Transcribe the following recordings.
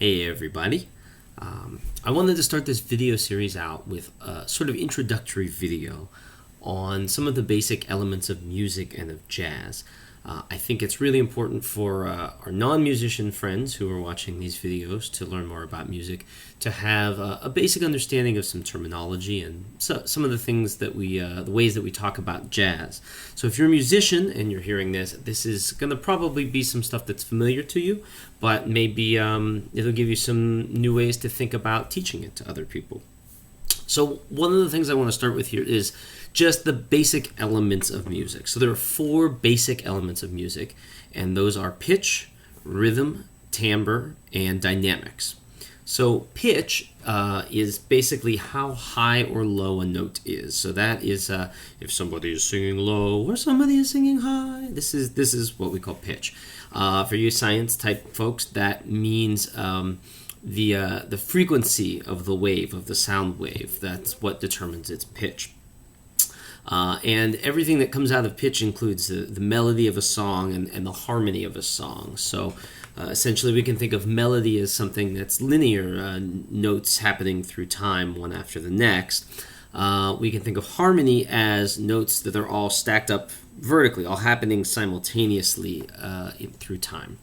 Hey everybody. I wanted to start this video series out with a sort of introductory video on some of the basic elements of music and of jazz. I think it's really important for our non-musician friends who are watching these videos to learn more about music, to have a basic understanding of some terminology and some of the things that the ways that we talk about jazz. So if you're a musician and you're hearing this is going to probably be some stuff that's familiar to you, but maybe it'll give you some new ways to think about teaching it to other people. So one of the things I want to start with here is just the basic elements of music. So there are four basic elements of music, and those are pitch, rhythm, timbre, and dynamics. So pitch is basically how high or low a note is. So that is if somebody is singing low or somebody is singing high. This is what we call pitch. For you science type folks, that means the frequency of the wave, of the sound wave. That's what determines its pitch. And everything that comes out of pitch includes the melody of a song and the harmony of a song. So essentially we can think of melody as something that's linear, notes happening through time one after the next. We can think of harmony as notes that are all stacked up vertically, all happening simultaneously through time.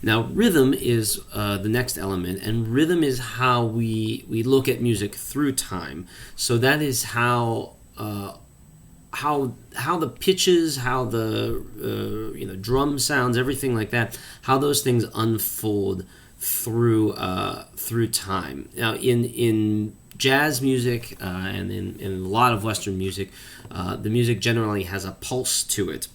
Now, rhythm is the next element, and rhythm is how we look at music through time. So that is how the pitches, how the drum sounds, everything like that, how those things unfold through time. Now, in jazz music and in a lot of Western music, the music generally has a pulse to it.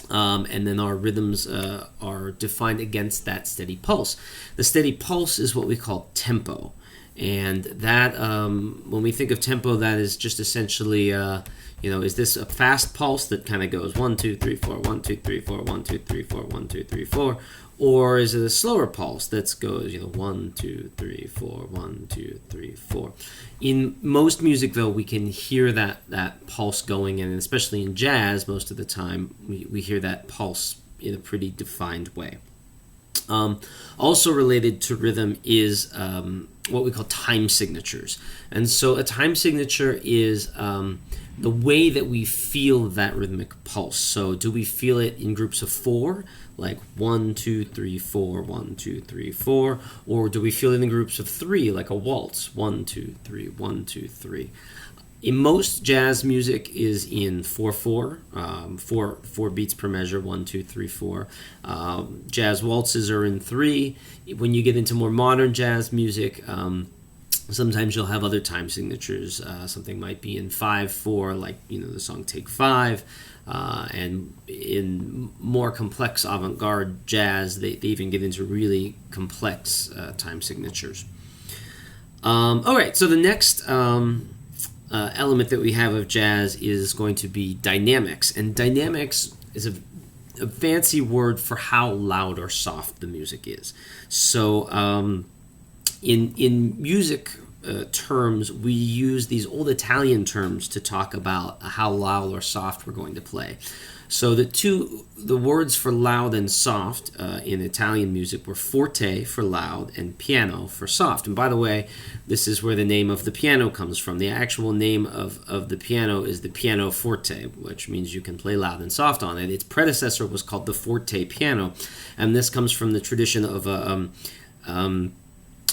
And then our rhythms are defined against that steady pulse. The steady pulse is what we call tempo. And that, when we think of tempo, that is just essentially, is this a fast pulse that kind of goes 1, 2, 3, 4, 1, 2, 3, 4, 1, 2, 3, 4, 1, 2, 3, 4, or is it a slower pulse that goes 1, 2, 3, 4, 1, 2, 3, 4? In most music, though, we can hear that pulse going, and especially in jazz, most of the time we hear that pulse in a pretty defined way. Also related to rhythm is what we call time signatures. And so a time signature is the way that we feel that rhythmic pulse. So do we feel it in groups of 4, like 1, 2, 3, 4, 1, 2, 3, 4, or do we feel it in groups of 3, like a waltz, 1, 2, 3, 1, 2, 3? In most jazz music is in 4/4, 4 beats per measure, 1, 2, 3, 4. Jazz waltzes are in 3. When you get into more modern jazz music, sometimes you'll have other time signatures. Something might be in 5/4, like the song "Take 5." And in more complex avant-garde jazz, they even get into really complex time signatures. All right, so the next element that we have of jazz is going to be dynamics, and dynamics is a fancy word for how loud or soft the music is. So in music terms, we use these old Italian terms to talk about how loud or soft we're going to play. So the words for loud and soft in Italian music were forte for loud and piano for soft. And by the way, this is where the name of the piano comes from. The actual name of the piano is the pianoforte, which means you can play loud and soft on it. Its predecessor was called the forte piano, and this comes from the tradition of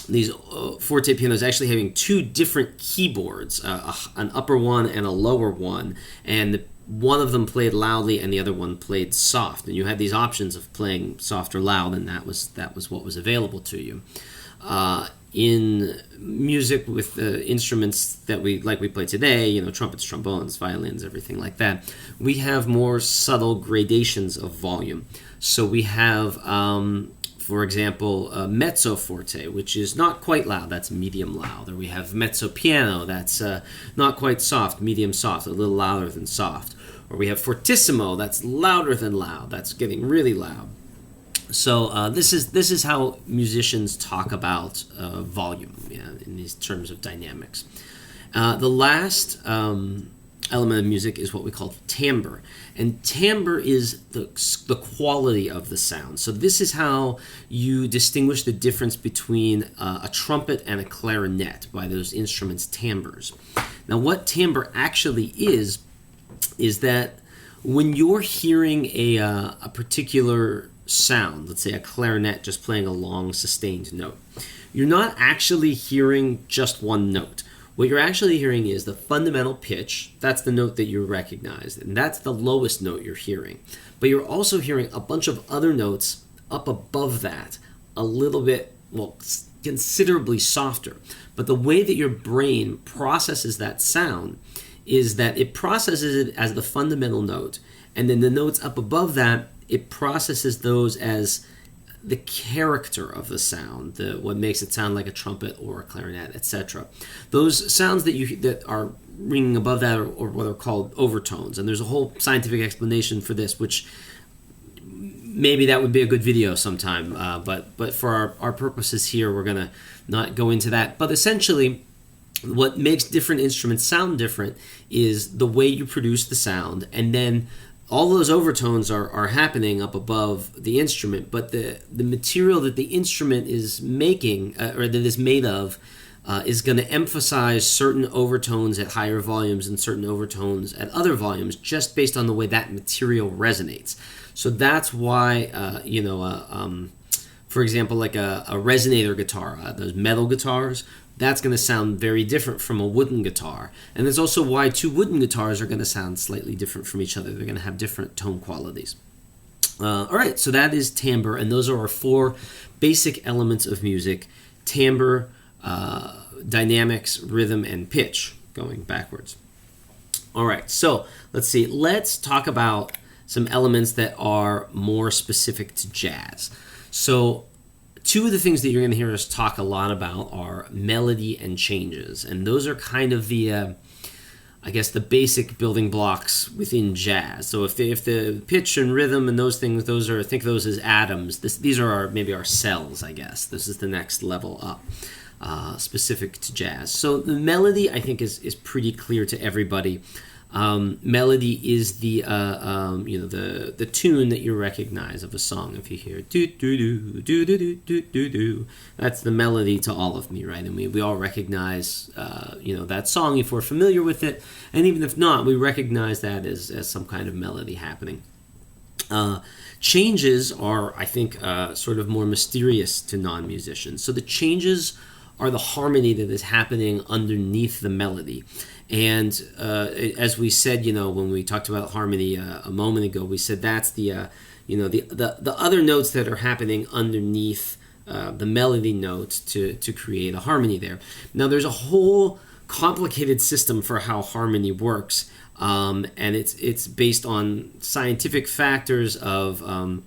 these forte pianos actually having 2 different keyboards, an upper one and a lower one, and one of them played loudly and the other one played soft, and you had these options of playing soft or loud, and that was what was available to you. In music with instruments that we play today, trumpets, trombones, violins, everything like that, we have more subtle gradations of volume. So we have for example, mezzo forte, which is not quite loud, that's medium loud. Or we have mezzo piano, that's not quite soft, medium soft, a little louder than soft. Or we have fortissimo, that's louder than loud, that's getting really loud. So this is how musicians talk about volume in these terms of dynamics. The last element of music is what we call timbre. And timbre is the quality of the sound. So this is how you distinguish the difference between a trumpet and a clarinet, by those instruments' timbres. Now what timbre actually is that when you're hearing a particular sound, let's say a clarinet just playing a long sustained note, you're not actually hearing just one note. What you're actually hearing is the fundamental pitch. That's the note that you recognize, and that's the lowest note you're hearing. But you're also hearing a bunch of other notes up above that, a little bit, well, considerably softer. But the way that your brain processes that sound is that it processes it as the fundamental note, and then the notes up above that, it processes those as the character of the sound, what makes it sound like a trumpet or a clarinet, etc. Those sounds that are ringing above that are what are called overtones, and there's a whole scientific explanation for this, which maybe that would be a good video sometime. But for our purposes here, we're gonna not go into that. But essentially, what makes different instruments sound different is the way you produce the sound, and then all those overtones are happening up above the instrument, but the material that the instrument is making, or that is made of, is going to emphasize certain overtones at higher volumes and certain overtones at other volumes, just based on the way that material resonates. So that's why, for example, like a resonator guitar, those metal guitars, that's going to sound very different from a wooden guitar. And that's also why two wooden guitars are going to sound slightly different from each other. They're going to have different tone qualities. All right, so that is timbre, and those are our four basic elements of music: timbre, dynamics, rhythm, and pitch, going backwards. All right, so let's see. Let's talk about some elements that are more specific to jazz. So two of the things that you're going to hear us talk a lot about are melody and changes, and those are kind of the the basic building blocks within jazz. So if the pitch and rhythm and those things, think of those as atoms. These are maybe our cells, I guess. This is the next level up, specific to jazz. So the melody, I think, is pretty clear to everybody. Melody is the tune that you recognize of a song. If you hear do do do do do do do do do, that's the melody to all of me, right? And we all recognize that song if we're familiar with it, and even if not, we recognize that as some kind of melody happening. Changes are, I think, sort of more mysterious to non-musicians. So the changes are the harmony that is happening underneath the melody. And as we said, when we talked about harmony a moment ago, we said that's the other notes that are happening underneath the melody notes to create a harmony there. Now, there's a whole complicated system for how harmony works, and it's based on scientific factors of how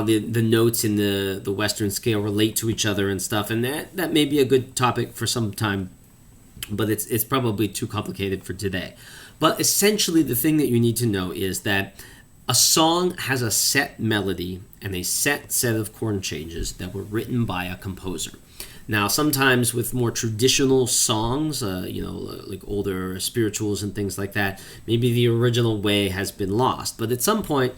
the notes in the Western scale relate to each other and stuff, and that may be a good topic for some time, but it's probably too complicated for today. But essentially, the thing that you need to know is that a song has a set melody and a set of chord changes that were written by a composer. Now, sometimes with more traditional songs, like older spirituals and things like that, maybe the original way has been lost. But at some point,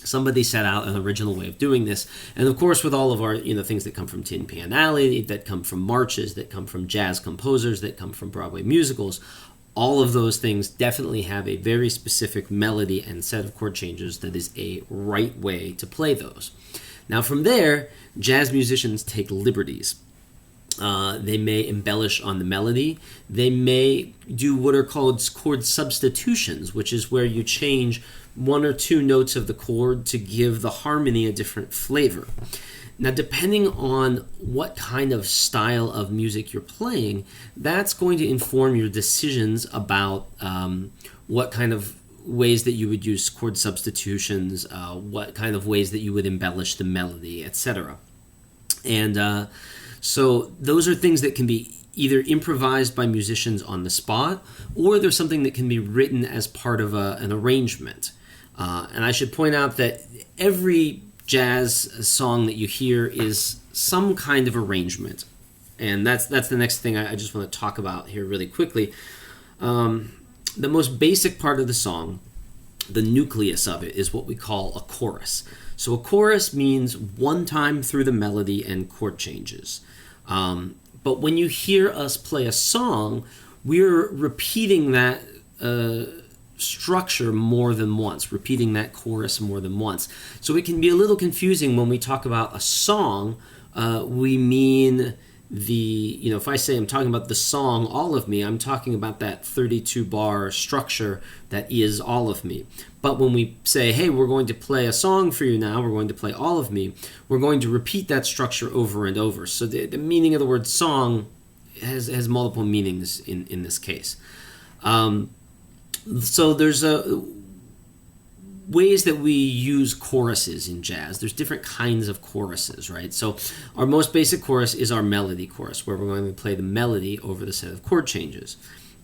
somebody set out an original way of doing this. And of course, with all of our things that come from Tin Pan Alley, that come from marches, that come from jazz composers, that come from Broadway musicals, all of those things definitely have a very specific melody and set of chord changes that is a right way to play those. Now from there, jazz musicians take liberties. They may embellish on the melody. They may do what are called chord substitutions, which is where you change one or two notes of the chord to give the harmony a different flavor. Now, depending on what kind of style of music you're playing, that's going to inform your decisions about what kind of ways that you would use chord substitutions, what kind of ways that you would embellish the melody, etc. And so those are things that can be either improvised by musicians on the spot, or there's something that can be written as part of an arrangement. And I should point out that every jazz song that you hear is some kind of arrangement. And that's the next thing I just want to talk about here really quickly. The most basic part of the song, the nucleus of it, is what we call a chorus. So a chorus means one time through the melody and chord changes. But when you hear us play a song, we're repeating that structure more than once, repeating that chorus more than once. So it can be a little confusing when we talk about a song. We mean if I say I'm talking about the song All of Me, I'm talking about that 32 bar structure that is All of Me. But when we say, hey, we're going to play a song for you now, we're going to play All of Me, we're going to repeat that structure over and over. So the meaning of the word song has multiple meanings in this case. So there's ways that we use choruses in jazz. There's different kinds of choruses, right? So our most basic chorus is our melody chorus, where we're going to play the melody over the set of chord changes.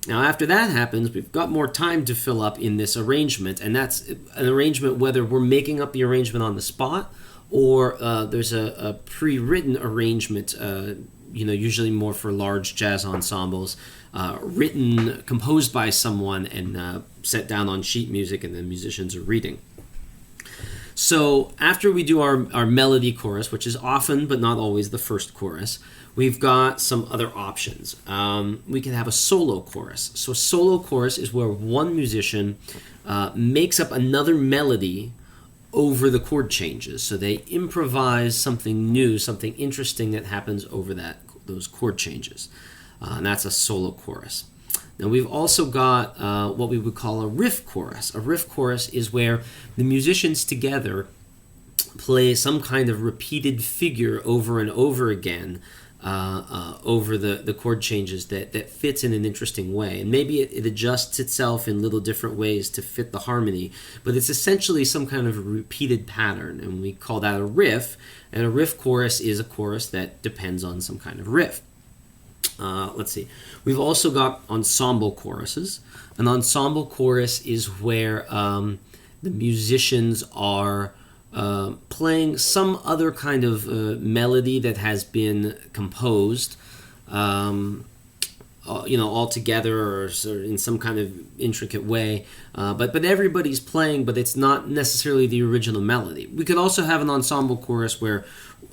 Now, after that happens, we've got more time to fill up in this arrangement, and that's an arrangement whether we're making up the arrangement on the spot or there's a pre-written arrangement, usually more for large jazz ensembles, composed by someone and set down on sheet music, and the musicians are reading. So after we do our melody chorus, which is often but not always the first chorus, we've got some other options. We can have a solo chorus. So a solo chorus is where one musician makes up another melody over the chord changes. So they improvise something new, something interesting that happens over those chord changes. And that's a solo chorus. Now we've also got what we would call a riff chorus. A riff chorus is where the musicians together play some kind of repeated figure over and over again over the chord changes that fits in an interesting way. And maybe it adjusts itself in little different ways to fit the harmony, but it's essentially some kind of repeated pattern, and we call that a riff. And a riff chorus is a chorus that depends on some kind of riff. Let's see. We've also got ensemble choruses. An ensemble chorus is where the musicians are playing some other kind of melody that has been composed, all together or in some kind of intricate way. But everybody's playing, but it's not necessarily the original melody. We could also have an ensemble chorus where,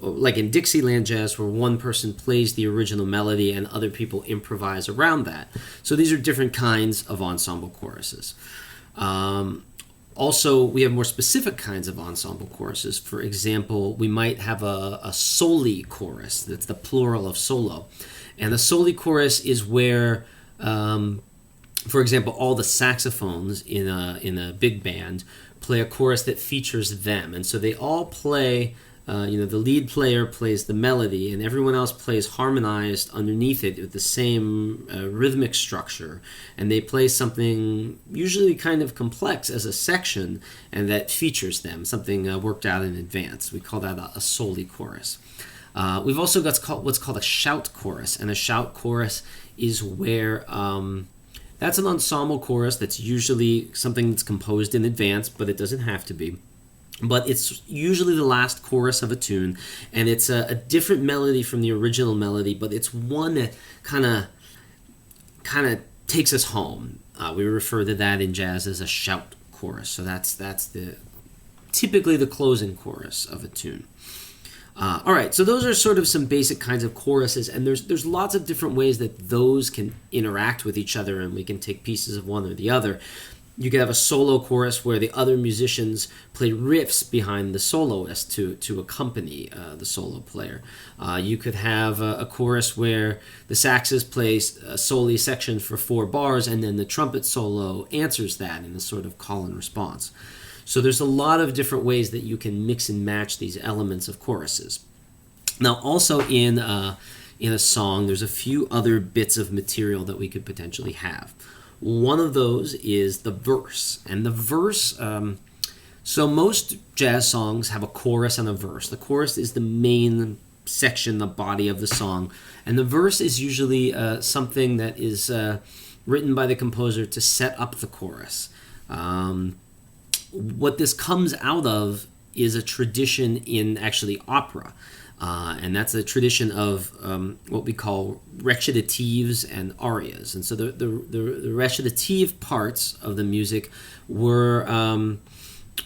like in Dixieland jazz, where one person plays the original melody and other people improvise around that. So these are different kinds of ensemble choruses. Also, we have more specific kinds of ensemble choruses. For example, we might have a soli chorus. That's the plural of solo. And the soli chorus is where, for example, all the saxophones in a big band play a chorus that features them. And so they all play, the lead player plays the melody, and everyone else plays harmonized underneath it with the same rhythmic structure. And they play something usually kind of complex as a section, and that features them, something worked out in advance. We call that a soli chorus. We've also got what's called a shout chorus, and a shout chorus is where that's an ensemble chorus that's usually something that's composed in advance, but it doesn't have to be. But it's usually the last chorus of a tune, and it's a different melody from the original melody, but it's one that kind of takes us home. We refer to that in jazz as a shout chorus. So that's typically the closing chorus of a tune. All right, so those are sort of some basic kinds of choruses, and there's lots of different ways that those can interact with each other, and we can take pieces of one or the other. You could have a solo chorus where the other musicians play riffs behind the soloist to accompany the solo player. You could have a chorus where the saxes play a soli section for 4 bars, and then the trumpet solo answers that in a sort of call and response. So there's a lot of different ways that you can mix and match these elements of choruses. Now, also in a song, there's a few other bits of material that we could potentially have. One of those is the verse. And the verse, so most jazz songs have a chorus and a verse. The chorus is the main section, the body of the song. And the verse is usually something that is written by the composer to set up the chorus. What this comes out of is a tradition in actually opera. And that's a tradition of what we call recitatives and arias. And so the recitative parts of the music were,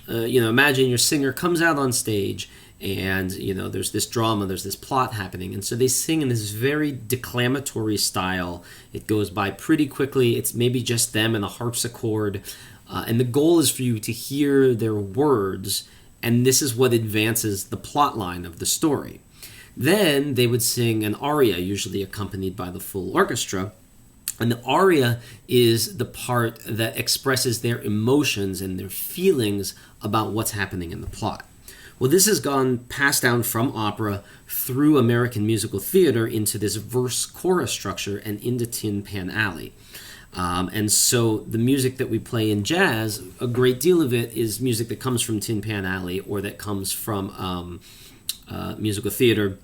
imagine your singer comes out on stage and, there's this drama, there's this plot happening. And so they sing in this very declamatory style. It goes by pretty quickly. It's maybe just them and a harpsichord. And the goal is for you to hear their words, and this is what advances the plot line of the story. Then they would sing an aria, usually accompanied by the full orchestra. And the aria is the part that expresses their emotions and their feelings about what's happening in the plot. Well, this has gone passed down from opera through American musical theater into this verse-chorus structure and into Tin Pan Alley. And so the music that we play in jazz, a great deal of it is music that comes from Tin Pan Alley or that comes from musical theater.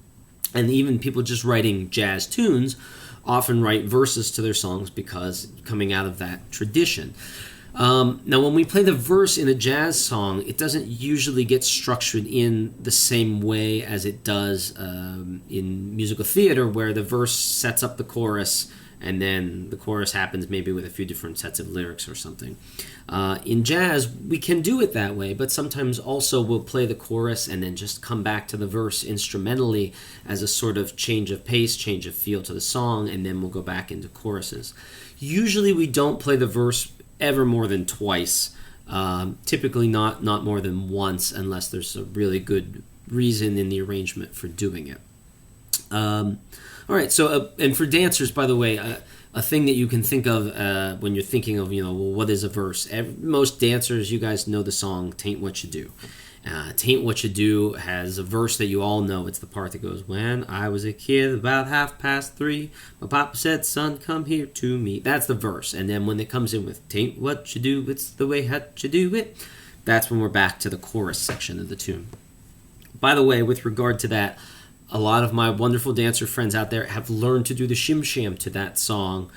And even people just writing jazz tunes often write verses to their songs because coming out of that tradition. Now, when we play the verse in a jazz song, it doesn't usually get structured in the same way as it does in musical theater, where the verse sets up the chorus and then the chorus happens maybe with a few different sets of lyrics or something. In jazz, we can do it that way, but sometimes also we'll play the chorus and then just come back to the verse instrumentally as a sort of change of pace, change of feel to the song, and then we'll go back into choruses. Usually we don't play the verse ever more than twice, typically not more than once, unless there's a really good reason in the arrangement for doing it. All right, so and for dancers, by the way, a thing that you can think of when you're thinking of, what is a verse? Most dancers, you guys know the song "Tain't What You Do." "Tain't What You Do" has a verse that you all know. It's the part that goes, "When I was a kid, about 3:30, my papa said, 'Son, come here to me.'" That's the verse. And then when it comes in with "Tain't what you do, it's the way that you do it," that's when we're back to the chorus section of the tune. By the way, with regard to that, a lot of my wonderful dancer friends out there have learned to do the shim sham to that song.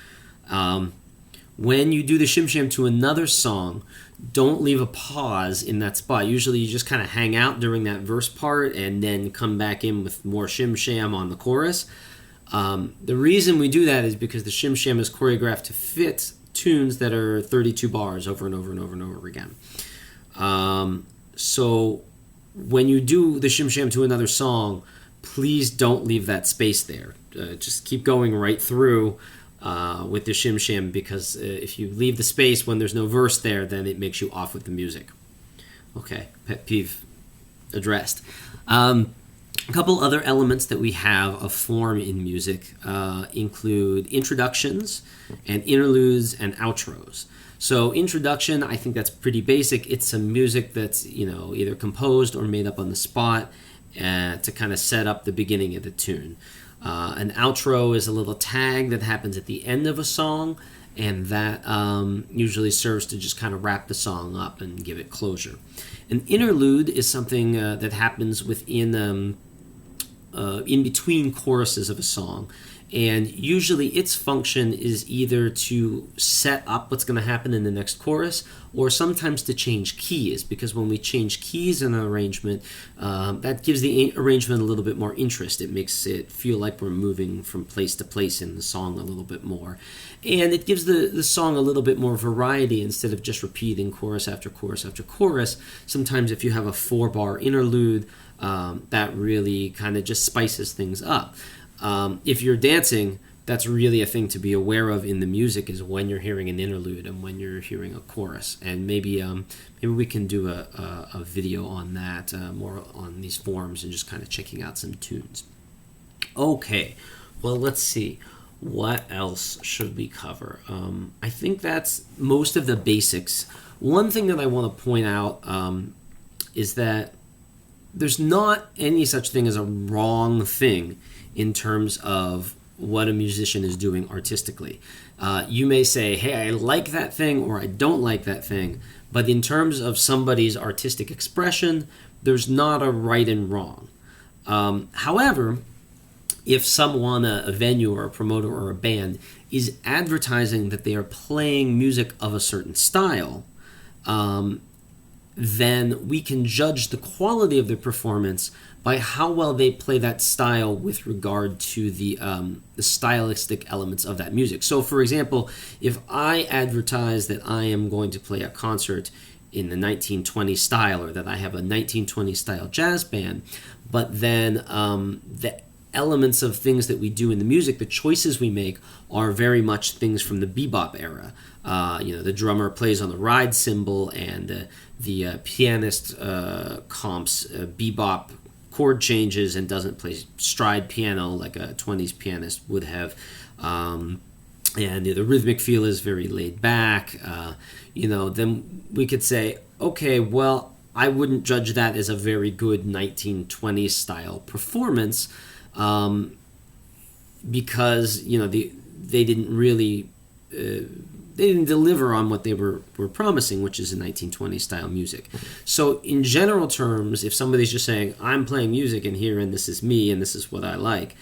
When you do the shim sham to another song, don't leave a pause in that spot. Usually you just kind of hang out during that verse part and then come back in with more shim sham on the chorus. The reason we do that is because the shim sham is choreographed to fit tunes that are 32 bars over and over and over and over again. So when you do the shim sham to another song, please don't leave that space there. Just keep going right through with the shim sham, because if you leave the space when there's no verse there, then it makes you off with the music. Okay, pet peeve addressed. A couple other elements that we have of form in music include introductions and interludes and outros. So introduction, I think that's pretty basic. It's some music that's either composed or made up on the spot to kind of set up the beginning of the tune. An outro is a little tag that happens at the end of a song, and that usually serves to just kind of wrap the song up and give it closure. An interlude is something that happens within in between choruses of a song, and usually its function is either to set up what's going to happen in the next chorus, or sometimes to change keys, because when we change keys in an arrangement, that gives the arrangement a little bit more interest. It makes it feel like we're moving from place to place in the song a little bit more. And it gives the song a little bit more variety instead of just repeating chorus after chorus after chorus. Sometimes if you have a 4-bar interlude, that really kind of just spices things up. If you're dancing, that's really a thing to be aware of in the music, is when you're hearing an interlude and when you're hearing a chorus. And maybe we can do a video on that, more on these forms and just kind of checking out some tunes. Okay, well, let's see. What else should we cover? I think that's most of the basics. One thing that I want to point out is that there's not any such thing as a wrong thing in terms of what a musician is doing artistically. You may say, hey, I like that thing, or I don't like that thing, but in terms of somebody's artistic expression, there's not a right and wrong. However, if someone, a venue or a promoter or a band, is advertising that they are playing music of a certain style, then we can judge the quality of their performance by how well they play that style with regard to the stylistic elements of that music. So, for example, if I advertise that I am going to play a concert in the 1920 style, or that I have a 1920 style jazz band, but then the elements of things that we do in the music, the choices we make, are very much things from the bebop era. The drummer plays on the ride cymbal, and the pianist comps bebop chord changes and doesn't play stride piano like a 20s pianist would have. And the rhythmic feel is very laid back. Then we could say, okay, well, I wouldn't judge that as a very good 1920s style performance, because they didn't really they didn't deliver on what they were promising, which is a 1920s style music. So in general terms, if somebody's just saying, I'm playing music in here and this is me and this is what I like,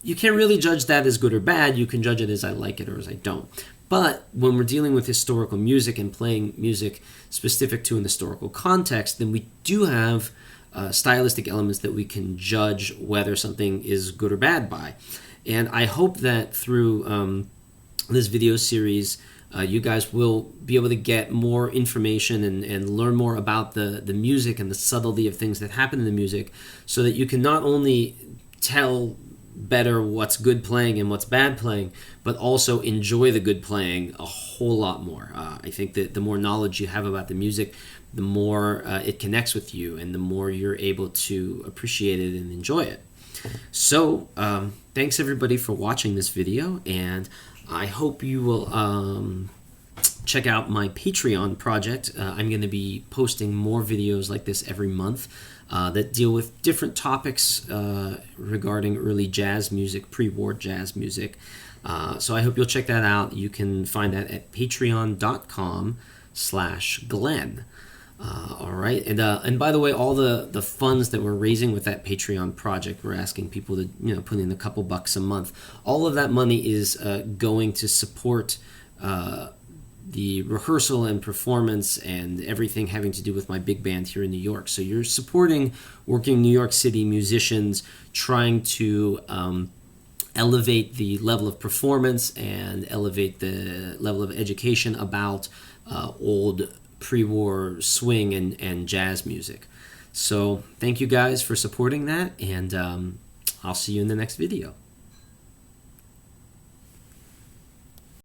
you can't really judge that as good or bad. You can judge it as I like it or as I don't. But when we're dealing with historical music and playing music specific to an historical context, then we do have stylistic elements that we can judge whether something is good or bad by. And I hope that through this video series, you guys will be able to get more information and learn more about the music and the subtlety of things that happen in the music, so that you can not only tell better what's good playing and what's bad playing, but also enjoy the good playing a whole lot more. I think that the more knowledge you have about the music, the more it connects with you, and the more you're able to appreciate it and enjoy it. So thanks everybody for watching this video, and I hope you will check out my Patreon project. I'm going to be posting more videos like this every month that deal with different topics regarding early jazz music, pre-war jazz music. So I hope you'll check that out. You can find that at patreon.com/Glenn. All right, and by the way, all the funds that we're raising with that Patreon project, we're asking people to put in a couple bucks a month. All of that money is going to support the rehearsal and performance and everything having to do with my big band here in New York. So you're supporting working New York City musicians trying to elevate the level of performance and elevate the level of education about old pre-war swing and jazz music. So thank you guys for supporting that, and I'll see you in the next video.